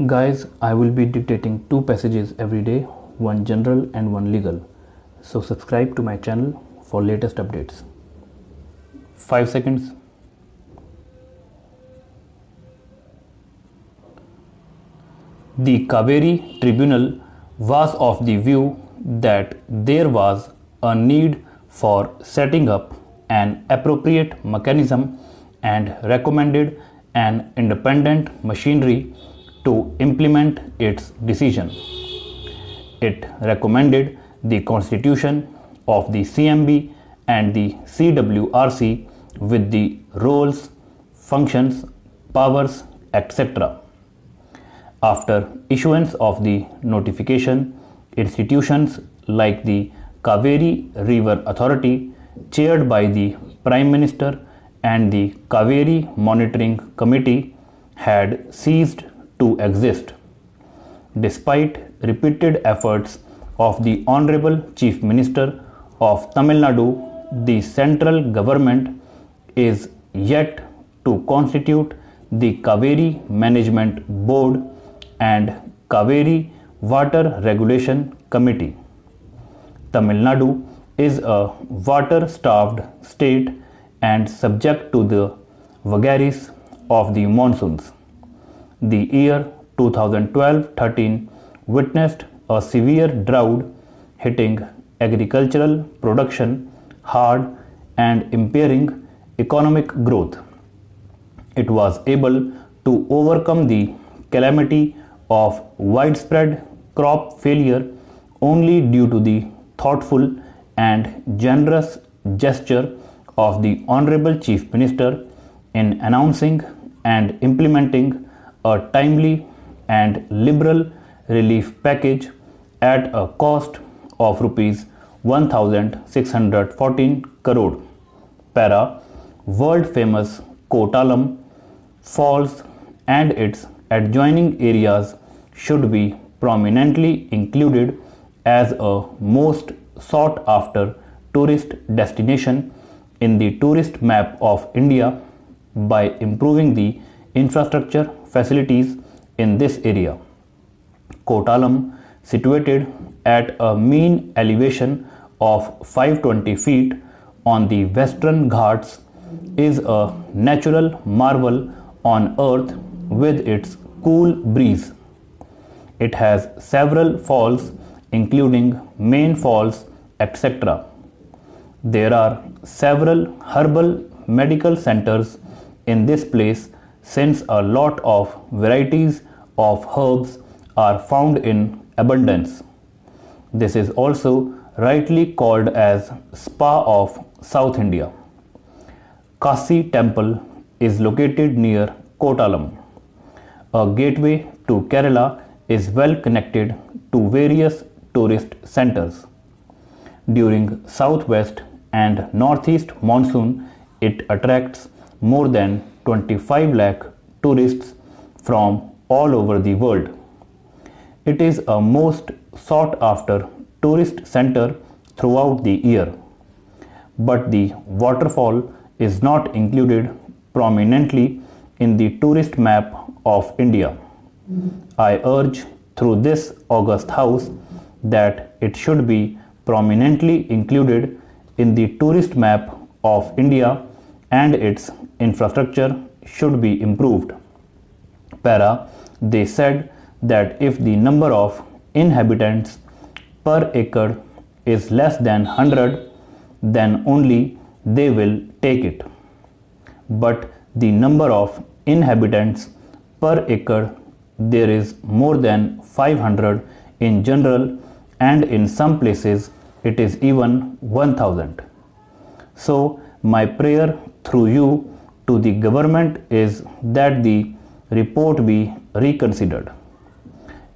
Guys, I will be dictating two passages every day, one general and one legal. So subscribe to my channel for latest updates. 5 seconds. The Kaveri Tribunal was of the view that there was a need for setting up an appropriate mechanism and recommended an independent machinery to implement its decision. It recommended the constitution of the CMB and the CWRC with the roles, functions, powers, etc. After issuance of the notification, institutions like the Kaveri River Authority, chaired by the Prime Minister, and the Kaveri Monitoring Committee had ceased to exist. Despite repeated efforts of the Honorable Chief Minister of Tamil Nadu, the central government is yet to constitute the Kaveri Management Board and Kaveri Water Regulation Committee. Tamil Nadu is a water-starved state and subject to the vagaries of the monsoons. The year 2012-13 witnessed a severe drought hitting agricultural production hard and impairing economic growth. It was able to overcome the calamity of widespread crop failure only due to the thoughtful and generous gesture of the Honorable Chief Minister in announcing and implementing a timely and liberal relief package at a cost of rupees 1614 crore. Para world famous Kottalam Falls and its adjoining areas should be prominently included as a most sought after tourist destination in the tourist map of India by improving the infrastructure facilities in this area. Kottalam, situated at a mean elevation of 520 feet on the Western Ghats, is a natural marvel on earth with its cool breeze. It has several falls including main falls, etc. There are several herbal medical centers in this place since a lot of varieties of herbs are found in abundance. This is also rightly called as Spa of South India. Kasi Temple is located near Kottalam. A gateway to Kerala is well connected to various tourist centers. During southwest and northeast monsoon, it attracts more than 25 lakh tourists from all over the world. It is a most sought after tourist center throughout the year. But the waterfall is not included prominently in the tourist map of India. I urge through this august house that it should be prominently included in the tourist map of India and its infrastructure should be improved. Para, they said that if the number of inhabitants per acre is less than 100, then only they will take it. But the number of inhabitants per acre, there is more than 500 in general, and in some places it is even 1000. So my prayer through you to the government is that the report be reconsidered.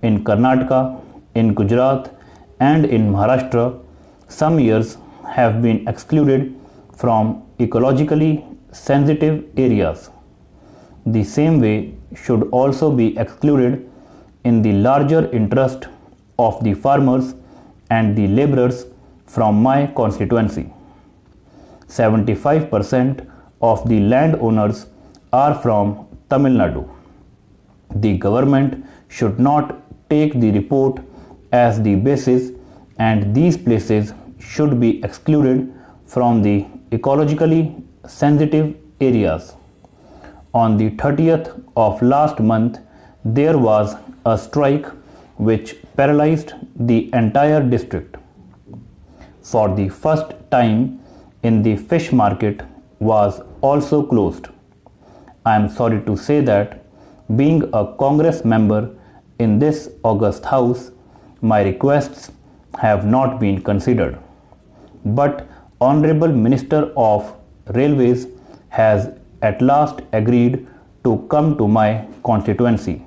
In Karnataka, in Gujarat, and in Maharashtra, some years have been excluded from ecologically sensitive areas. The same way should also be excluded in the larger interest of the farmers and the laborers from my constituency. 75% of the landowners are from Tamil Nadu. The government should not take the report as the basis, and these places should be excluded from the ecologically sensitive areas. On the 30th of last month, there was a strike which paralyzed the entire district. For the first time in the fish market was also closed. I am sorry to say that being a Congress member in this august house, my requests have not been considered. But Honorable Minister of Railways has at last agreed to come to my constituency.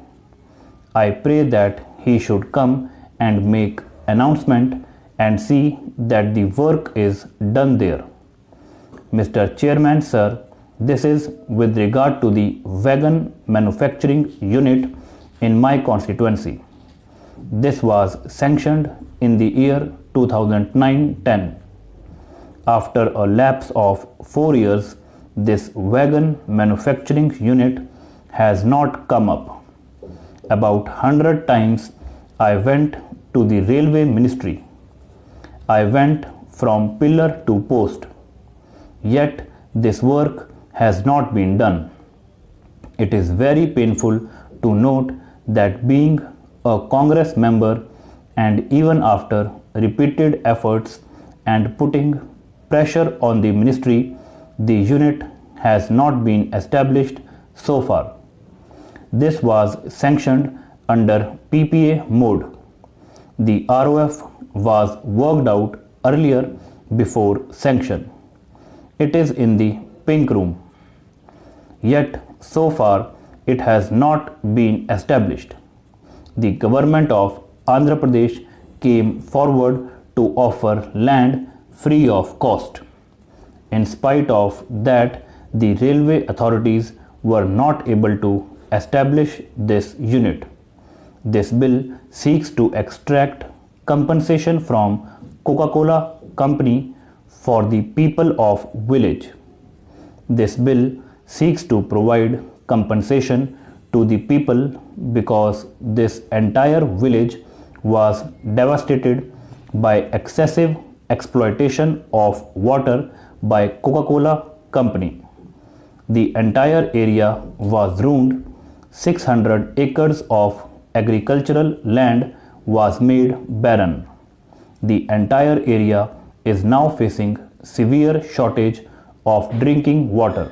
I pray that he should come and make announcement and see that the work is done there. Mr. Chairman, sir, this is with regard to the wagon manufacturing unit in my constituency. This was sanctioned in the year 2009-10. After a lapse of 4 years, this wagon manufacturing unit has not come up. About 100 times I went to the railway ministry. I went from pillar to post. Yet this work has not been done. It is very painful to note that being a Congress member and even after repeated efforts and putting pressure on the ministry, the unit has not been established so far. This was sanctioned under PPA mode. The ROF was worked out earlier before sanction. It is in the pink room. Yet so far it has not been established. The government of Andhra Pradesh came forward to offer land free of cost. In spite of that, the railway authorities were not able to establish this unit. This bill seeks to extract compensation from Coca-Cola Company for the people of village. This bill seeks to provide compensation to the people because this entire village was devastated by excessive exploitation of water by Coca-Cola Company. The entire area was ruined. 600 acres of agricultural land was made barren. The entire area is now facing severe shortage of drinking water.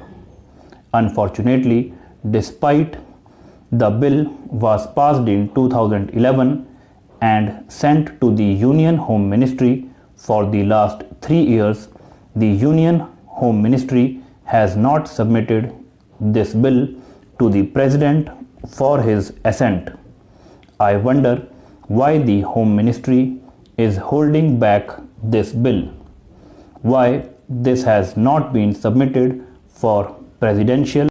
Unfortunately, despite the bill was passed in 2011 and sent to the Union Home Ministry for the last 3 years, the Union Home Ministry has not submitted this bill to the President for his assent. I wonder why the Home Ministry is holding back this bill. Why this has not been submitted for presidential